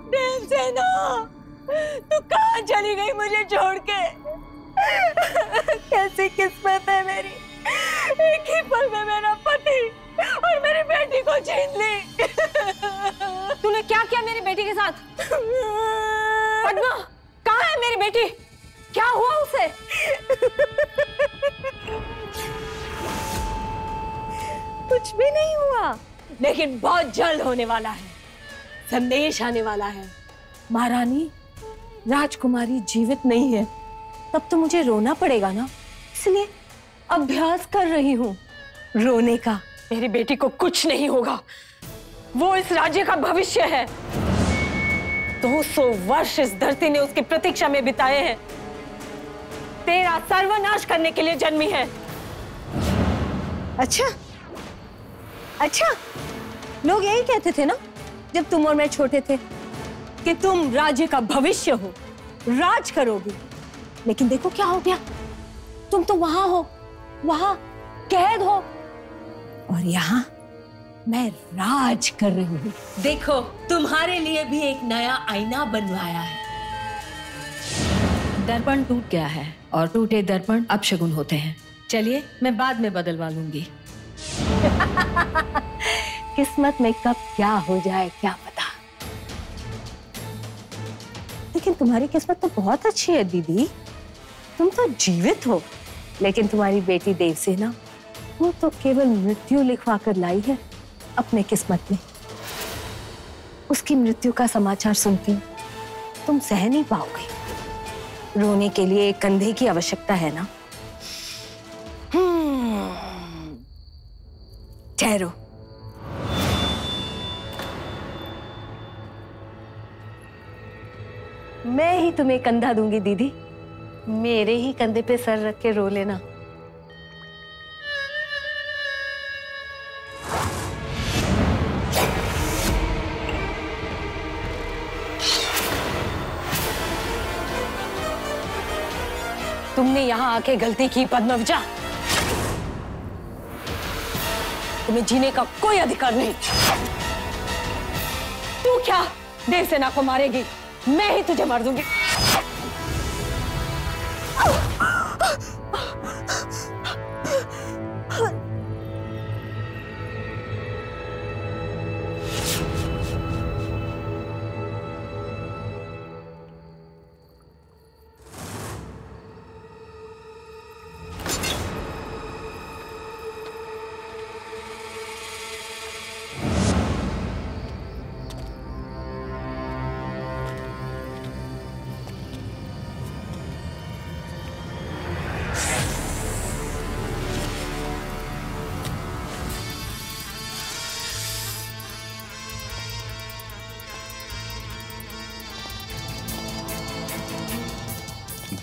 देवसेना, तू कहाँ चली गई मुझे छोड़ के? कैसी किस्मत है मेरी, एक ही पल में मेरा पति और मेरी बेटी को छीन ली। तूने क्या किया मेरी बेटी के साथ? पद्मा, कहाँ है मेरी बेटी? क्या हुआ उसे? कुछ भी नहीं हुआ, लेकिन बहुत जल्द होने वाला है। संदेश आने वाला है। महारानी, राजकुमारी जीवित नहीं है, तब तो मुझे रोना पड़ेगा ना, इसलिए अभ्यास कर रही हूँ रोने का। मेरी बेटी को कुछ नहीं होगा, वो इस राज्य का भविष्य है। 200 वर्ष इस धरती ने उसकी प्रतीक्षा में बिताए हैं। तेरा सर्वनाश करने के लिए जन्मी है। अच्छा, लोग यही कहते थे ना जब तुम और मैं छोटे थे कि तुम राज्य का भविष्य हो, राज करोगी। लेकिन देखो क्या हो गया, तुम तो वहां हो, वहां कैद हो, और यहाँ मैं राज कर रही हूँ। देखो, तुम्हारे लिए भी एक नया आईना बनवाया है। दर्पण टूट गया है और टूटे दर्पण अपशगुन होते हैं। चलिए, मैं बाद में बदलवा लूंगी। किस्मत में कब क्या हो जाए क्या पता। लेकिन तुम्हारी किस्मत तो बहुत अच्छी है दीदी, तुम तो जीवित हो। लेकिन तुम्हारी बेटी देवसेना, वो तो केवल मृत्यु लिखवा कर लाई है अपने किस्मत में। उसकी मृत्यु का समाचार सुनकर तुम सह नहीं पाओगे। रोने के लिए एक कंधे की आवश्यकता है ना। ठहरो। मैं ही तुम्हें कंधा दूंगी दीदी, मेरे ही कंधे पे सर रख के रो लेना। तुमने यहां आके गलती की पद्मविजा, तुम्हें जीने का कोई अधिकार नहीं। तू क्या देवसेना को मारेगी? मैं ही तुझे मार दूंगी।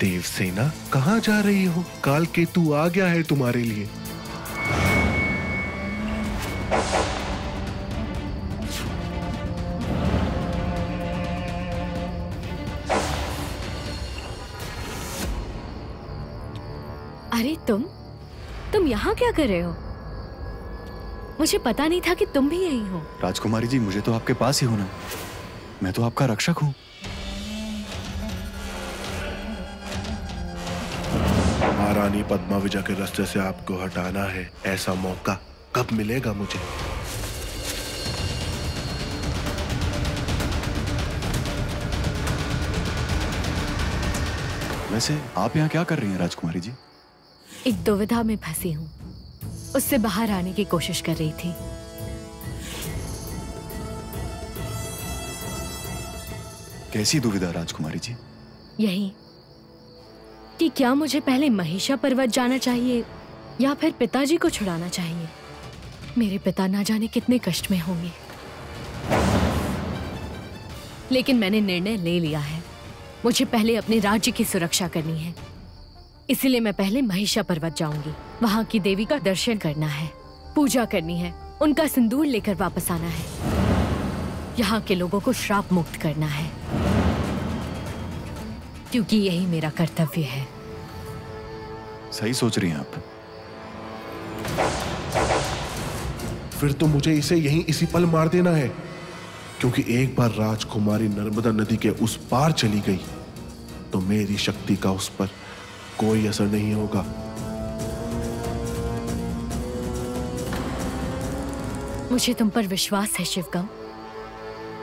देवसेना, कहाँ जा रही हो? काल केतु आ गया है तुम्हारे लिए। अरे तुम यहाँ क्या कर रहे हो? मुझे पता नहीं था कि तुम भी यही हो। राजकुमारी जी, मुझे तो आपके पास ही होना, मैं तो आपका रक्षक हूँ। महारानी पद्माविजा के रास्ते से आपको हटाना है, ऐसा मौका कब मिलेगा मुझे? वैसे आप यहाँ क्या कर रही हैं राजकुमारी जी? एक दुविधा में फंसी हूँ, उससे बाहर आने की कोशिश कर रही थी। कैसी दुविधा राजकुमारी जी? यही कि क्या मुझे पहले महिषा पर्वत जाना चाहिए या फिर पिताजी को छुड़ाना चाहिए। मेरे पिता ना जाने कितने कष्ट में होंगे, लेकिन मैंने निर्णय ले लिया है। मुझे पहले अपने राज्य की सुरक्षा करनी है, इसलिए मैं पहले महिषा पर्वत जाऊंगी। वहां की देवी का दर्शन करना है, पूजा करनी है, उनका सिंदूर लेकर वापस आना है, यहाँ के लोगों को श्राप मुक्त करना है, क्योंकि यही मेरा कर्तव्य है। सही सोच रही हैं आप। फिर तो मुझे इसे यहीं इसी पल मार देना है, क्योंकि एक बार राजकुमारी नर्मदा नदी के उस पार चली गई तो मेरी शक्ति का उस पर कोई असर नहीं होगा। मुझे तुम पर विश्वास है शिवगम।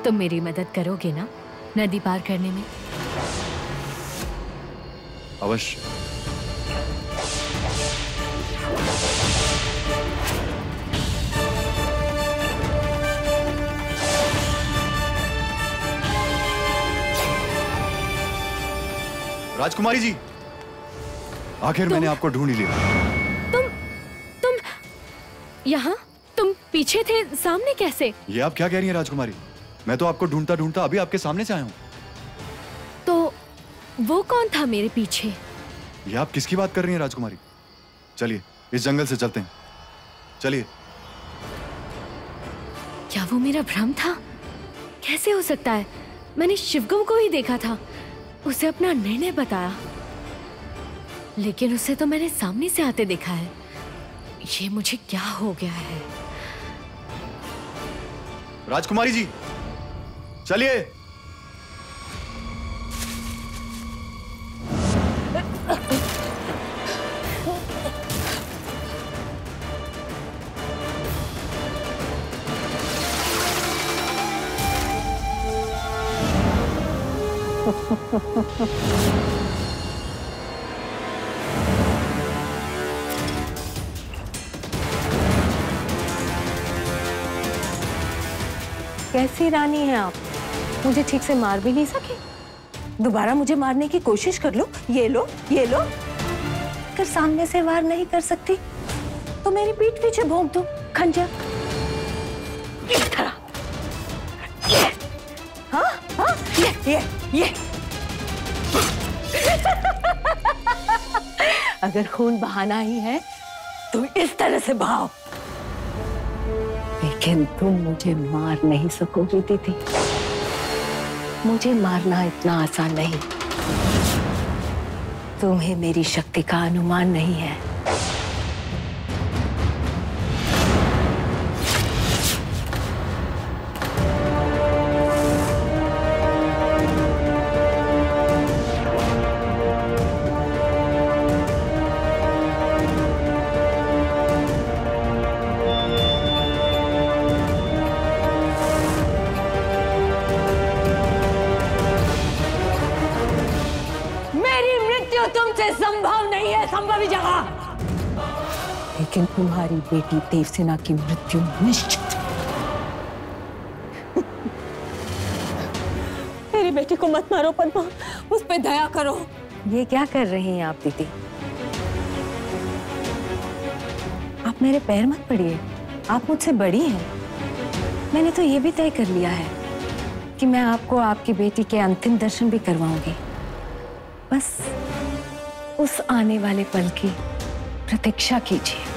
तुम मेरी मदद करोगे ना नदी पार करने में? अवश्य। राजकुमारी जी, आखिर मैंने आपको ढूंढ ही लिया। तुम यहाँ? तुम पीछे थे, सामने कैसे? ये आप क्या कह रही हैं राजकुमारी? मैं तो आपको ढूंढता ढूंढता अभी आपके सामने से आया हूँ। तो वो कौन था मेरे पीछे? ये आप किसकी बात कर रही हैं राजकुमारी? चलिए इस जंगल से चलते हैं, चलिए। क्या वो मेरा भ्रम था? कैसे हो सकता है? मैंने शिवगम को ही देखा था, उसे अपना निर्णय बताया, लेकिन उसे तो मैंने सामने से आते देखा है। ये मुझे क्या हो गया है? राजकुमारी जी चलिए। कैसी रानी हैं आप? मुझे ठीक से मार भी नहीं सके। दोबारा मुझे मारने की कोशिश कर लो। ये लो, ये लो। अगर सामने से वार नहीं कर सकती तो मेरी पीठ पीछे भोंक दो खंजर। इस तरह। ये। हाँ, हाँ, ये। अगर खून बहाना ही है तो इस तरह से बहाओ, लेकिन तुम मुझे मार नहीं सकोगी दीदी। मुझे मारना इतना आसान नहीं। तुम्हें मेरी शक्ति का अनुमान नहीं है। तुमसे संभव नहीं है, संभव ही जगह। लेकिन तुम्हारी बेटी देवसेना की मृत्यु निश्चित। मेरी बेटी को मत मारो पद्मा, उस पे दया करो। ये क्या कर रही हैं आप दीदी? आप मेरे पैर मत पड़िए, आप मुझसे बड़ी हैं। मैंने तो ये भी तय कर लिया है कि मैं आपको आपकी बेटी के अंतिम दर्शन भी करवाऊंगी। बस उस आने वाले पल की प्रतीक्षा कीजिए।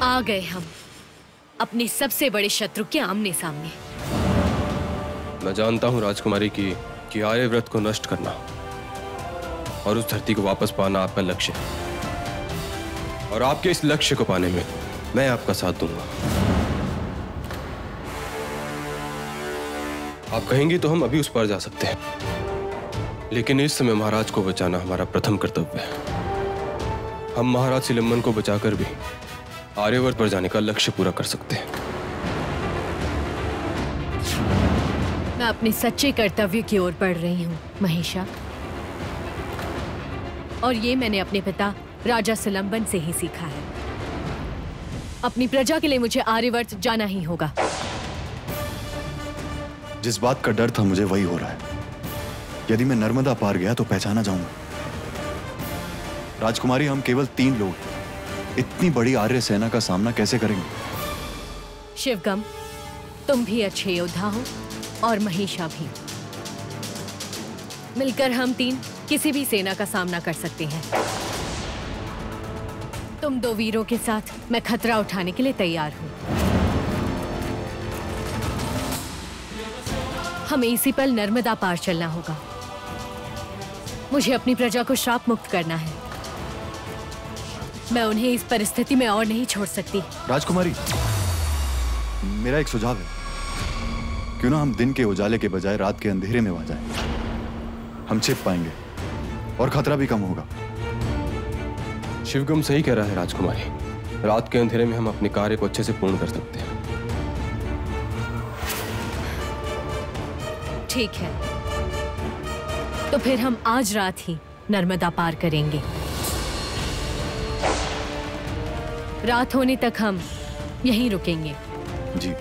आ गए हम अपने सबसे बड़े शत्रु के आमने सामने। मैं जानता हूं राजकुमारी कि आर्यव्रत को नष्ट करना और उस धरती को वापस पाना आपका लक्ष्य है, और आपके इस लक्ष्य को पाने में मैं आपका साथ दूंगा। आप कहेंगी तो हम अभी उस पार जा सकते हैं, लेकिन इस समय महाराज को बचाना हमारा प्रथम कर्तव्य है। हम महाराज सिलम्मन को बचाकर भी आर्यवर्त पर जाने का लक्ष्य पूरा कर सकते हैं। मैं अपने सच्चे कर्तव्य की ओर बढ़ रही हूँ महिषा, और ये मैंने अपने पिता राजा सिलम्बन से ही सीखा है। अपनी प्रजा के लिए मुझे आर्यवर्त जाना ही होगा। जिस बात का डर था मुझे वही हो रहा है। यदि मैं नर्मदा पार गया तो पहचाना जाऊंगा, राजकुमारी, हम केवल 3 लोग, इतनी बड़ी आर्य सेना का सामना कैसे करेंगे? शिवगम, तुम भी अच्छे योद्धा हो और महिषा भी। मिलकर हम 3 किसी भी सेना का सामना कर सकते हैं। तुम 2 वीरों के साथ मैं खतरा उठाने के लिए तैयार हूं। हमें इसी पल नर्मदा पार चलना होगा। मुझे अपनी प्रजा को श्राप मुक्त करना है। मैं उन्हें इस परिस्थिति में और नहीं छोड़ सकती। राजकुमारी, मेरा एक सुझाव है। क्यों ना हम दिन के उजाले के बजाय रात के अंधेरे में वहां जाएं? हम छिप पाएंगे और खतरा भी कम होगा। शिवगम सही कह रहा है राजकुमारी। रात के अंधेरे में हम अपने कार्य को अच्छे से पूर्ण कर सकते हैं। ठीक है, तो फिर हम आज रात ही नर्मदा पार करेंगे। रात होने तक हम यहीं रुकेंगे। जी।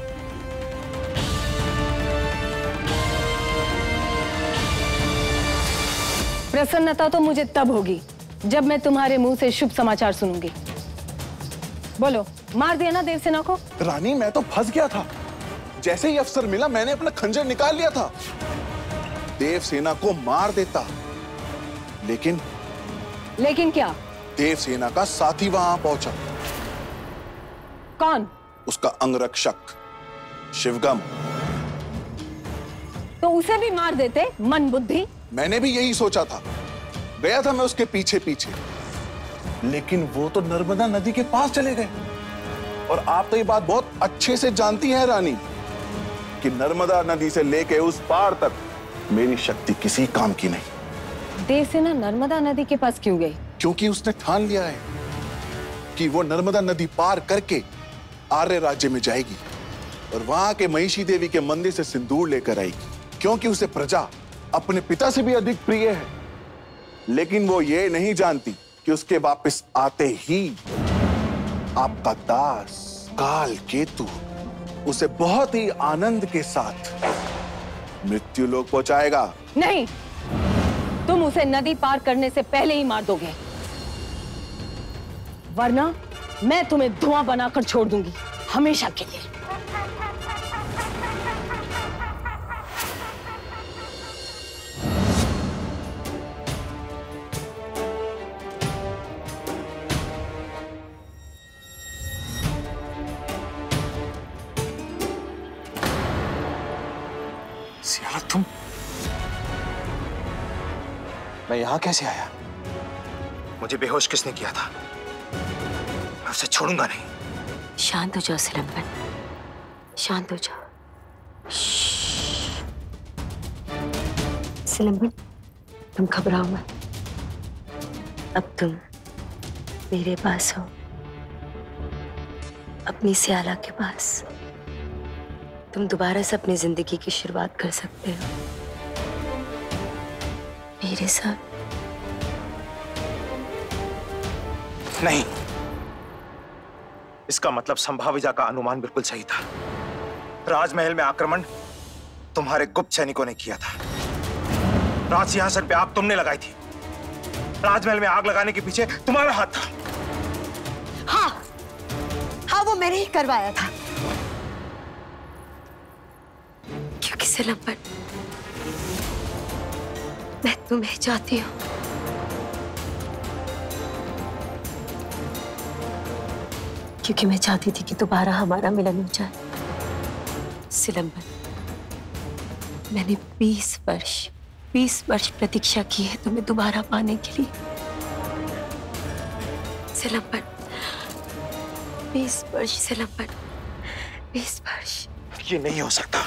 प्रसन्नता तो मुझे तब होगी जब मैं तुम्हारे मुंह से शुभ समाचार सुनूंगी। बोलो, मार दिया ना देवसेना को? रानी, मैं तो फंस गया था। जैसे ही अवसर मिला मैंने अपना खंजर निकाल लिया था। देवसेना को मार देता, लेकिन क्या? देवसेना का साथी वहां पहुंचा। कौन? उसका अंगरक्षक शिवगम। तो उसे भी मार देते, मन बुद्धि। मैंने भी यही सोचा था। गया था मैं उसके पीछे पीछे, लेकिन वो तो नर्मदा नदी के पास चले गए। और आप तो ये बात बहुत अच्छे से जानती हैं रानी कि नर्मदा नदी से लेके उस पार तक मेरी शक्ति किसी काम की नहीं। देवसेना नर्मदा नदी के पास क्यों गई? क्योंकि उसने ठान लिया है कि वो नर्मदा नदी पार करके आर्य राज्य में जाएगी और वहां के महिषी देवी के मंदिर से सिंदूर लेकर आएगी, क्योंकि उसे प्रजा अपने पिता से भी अधिक प्रिय है। लेकिन वो ये नहीं जानती कि उसके वापस आते ही आपका दास काल केतु उसे बहुत ही आनंद के साथ मृत्यु लोक पहुंचाएगा। नहीं, तुम उसे नदी पार करने से पहले ही मार दोगे, वरना मैं तुम्हें धुआं बनाकर छोड़ दूंगी हमेशा के लिए। सियाला, तुम? मैं यहां कैसे आया? मुझे बेहोश किसने किया था? मैं उसे छोड़ूंगा नहीं। शांत हो जाओ सिलंबन, शांत हो जाओ। सिलंबन, तुम घबराओ मत। अब तुम मेरे पास हो, अपनी सियाला के पास। तुम दोबारा से अपनी जिंदगी की शुरुआत कर सकते हो मेरे साथ। नहीं, इसका मतलब संभाविजा का अनुमान बिल्कुल सही था। राजमहल में आक्रमण तुम्हारे गुप्त सैनिकों ने किया था। राज सिंहासन पे आग तुमने लगाई थी। राजमहल में आग लगाने के पीछे तुम्हारा हाथ था। हाँ, वो मैंने ही करवाया था। क्योंकि सिलंबन, मैं तुम्हें चाहती हूँ। क्योंकि मैं चाहती थी कि दोबारा हमारा मिलन हो जाए। सिलंबन, मैंने 20 वर्ष प्रतीक्षा की है तुम्हें दोबारा पाने के लिए। सिलंबन, 20 वर्ष सिलंबन, 20 वर्ष। ये नहीं हो सकता।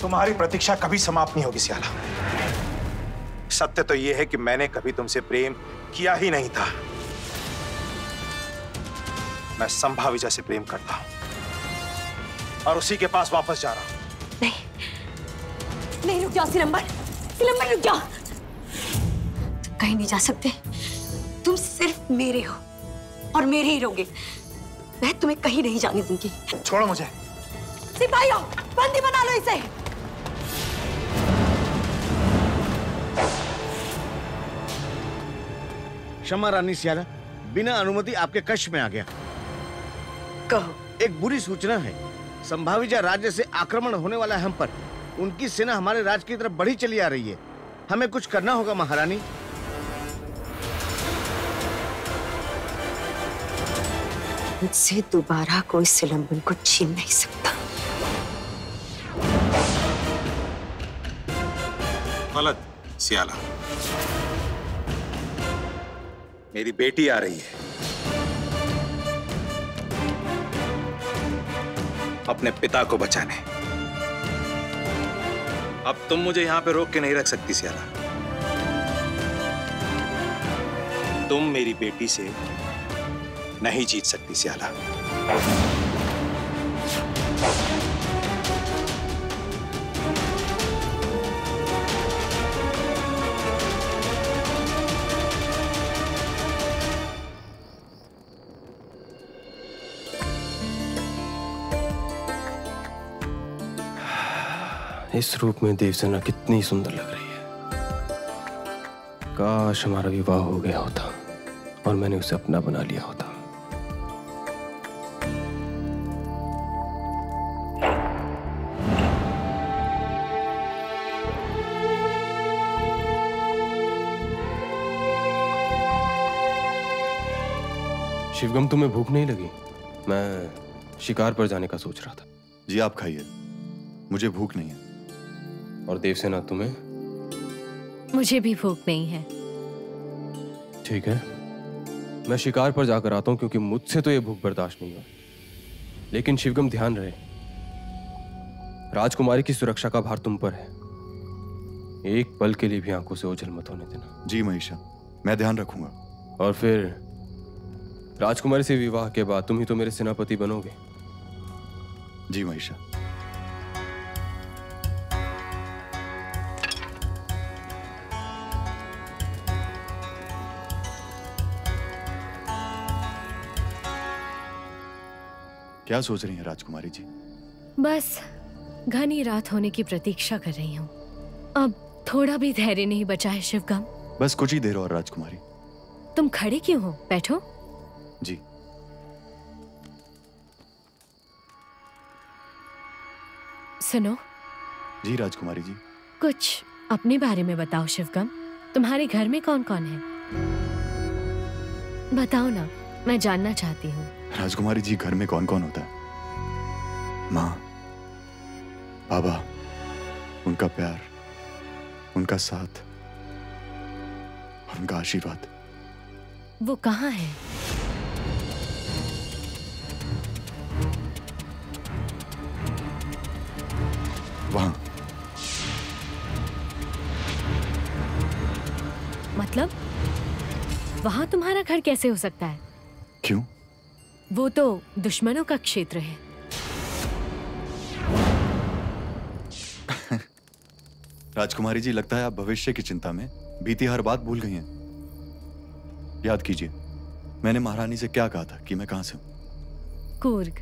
तुम्हारी प्रतीक्षा कभी समाप्त नहीं होगी सियाला। सत्य तो यह है कि मैंने कभी तुमसे प्रेम किया ही नहीं था। मैं संभाविजा से प्रेम करता हूं और उसी के पास वापस जा रहा हूं। नहीं, रुक जाओ सिलंबन, सिलंबन रुक जाओ। तुम कहीं नहीं जा सकते। तुम सिर्फ मेरे हो और मेरे ही रहोगे। मैं तुम्हें कहीं नहीं जाने दूंगी। छोड़ो मुझे। सिपाहियों, बंदी बना लो इसे। क्षमा रानी सियाला, बिना अनुमति आपके कक्ष में आ गया। कहो। एक बुरी सूचना है, संभाविजा राज्य से आक्रमण होने वाला है हम पर। उनकी सेना हमारे राज्य की तरफ बढ़ी चली आ रही है। हमें कुछ करना होगा महारानी। मुझसे दोबारा कोई सिलंबन को छीन नहीं सकता। गलत सियाला, मेरी बेटी आ रही है अपने पिता को बचाने। अब तुम मुझे यहां पे रोक के नहीं रख सकती सियाला। तुम मेरी बेटी से नहीं जीत सकती सियाला। इस रूप में देवसेना कितनी सुंदर लग रही है। काश हमारा विवाह हो गया होता और मैंने उसे अपना बना लिया होता। शिवगम, तुम्हें भूख नहीं लगी? मैं शिकार पर जाने का सोच रहा था। जी आप खाइए, मुझे भूख नहीं है। और देवसेना, तुम्हें? मुझे भी भूख नहीं है। ठीक है, मैं शिकार पर जाकर आता हूं, क्योंकि मुझसे तो यह भूख बर्दाश्त नहीं हुआ। लेकिन शिवगम, ध्यान रहे, राजकुमारी की सुरक्षा का भार तुम पर है। एक पल के लिए भी आंखों से ओझल मत होने देना। जी महिषा, मैं ध्यान रखूंगा। और फिर राजकुमारी से विवाह के बाद तुम ही तो मेरे सेनापति बनोगे। जी महिषा। क्या सोच रही हैं राजकुमारी जी? बस घनी रात होने की प्रतीक्षा कर रही हूँ। अब थोड़ा भी धैर्य नहीं बचा है शिवगम। बस कुछ ही देर और राजकुमारी। तुम खड़े क्यों हो? बैठो। जी। सुनो। जी राजकुमारी जी। कुछ अपने बारे में बताओ शिवगम। तुम्हारे घर में कौन कौन है? बताओ ना, मैं जानना चाहती हूँ। राजकुमारी जी, घर में कौन कौन होता है? माँ, बाबा, उनका प्यार, उनका साथ और उनका आशीर्वाद। वो कहाँ है? वहां। मतलब वहां तुम्हारा घर कैसे हो सकता है? क्यों? वो तो दुश्मनों का क्षेत्र है। राजकुमारी जी, लगता है आप भविष्य की चिंता में बीती हर बात भूल गई हैं। याद कीजिए, मैंने महारानी से क्या कहा था कि मैं कहां से हूं? कूर्ग।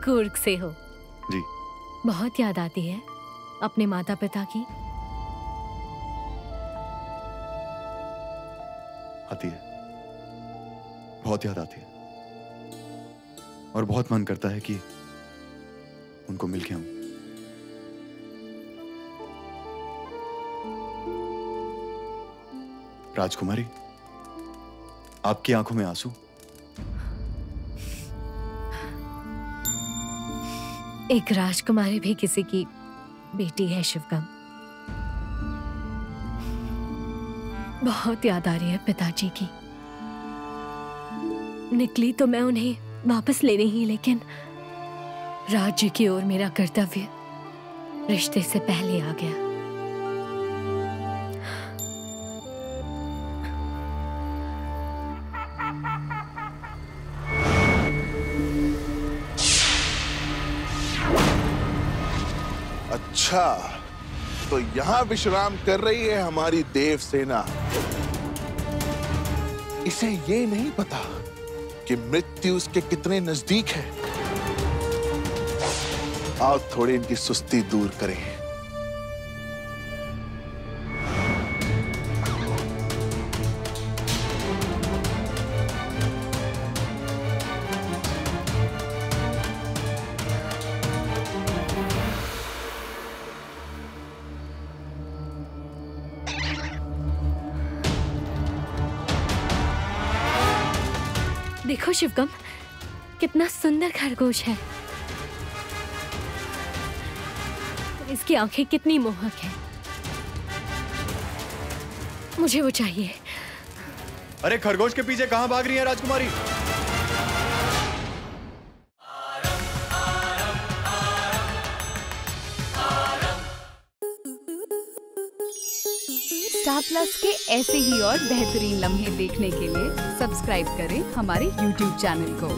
कूर्ग से हो? जी। बहुत याद आती है अपने माता पिता की? आती है, बहुत याद आती है और बहुत मन करता है कि उनको मिल के आऊं। राजकुमारी, आपकी आंखों में आंसू? एक राजकुमारी भी किसी की बेटी है शिवगम। बहुत याद आ रही है पिताजी की। निकली तो मैं उन्हें वापस ले रही, लेकिन राज्य की ओर मेरा कर्तव्य रिश्ते से पहले आ गया। अच्छा, तो यहां विश्राम कर रही है हमारी देव सेना। इसे ये नहीं पता कि मृत्यु उसके कितने नजदीक है। आओ थोड़ी इनकी सुस्ती दूर करें। देखो शिवगम, कितना सुंदर खरगोश है। इसकी आंखें कितनी मोहक है। मुझे वो चाहिए। अरे खरगोश के पीछे कहां भाग रही है राजकुमारी? स्टार प्लस के ऐसे ही और बेहतरीन लम्हे देखने के लिए सब्सक्राइब करें हमारे YouTube चैनल को।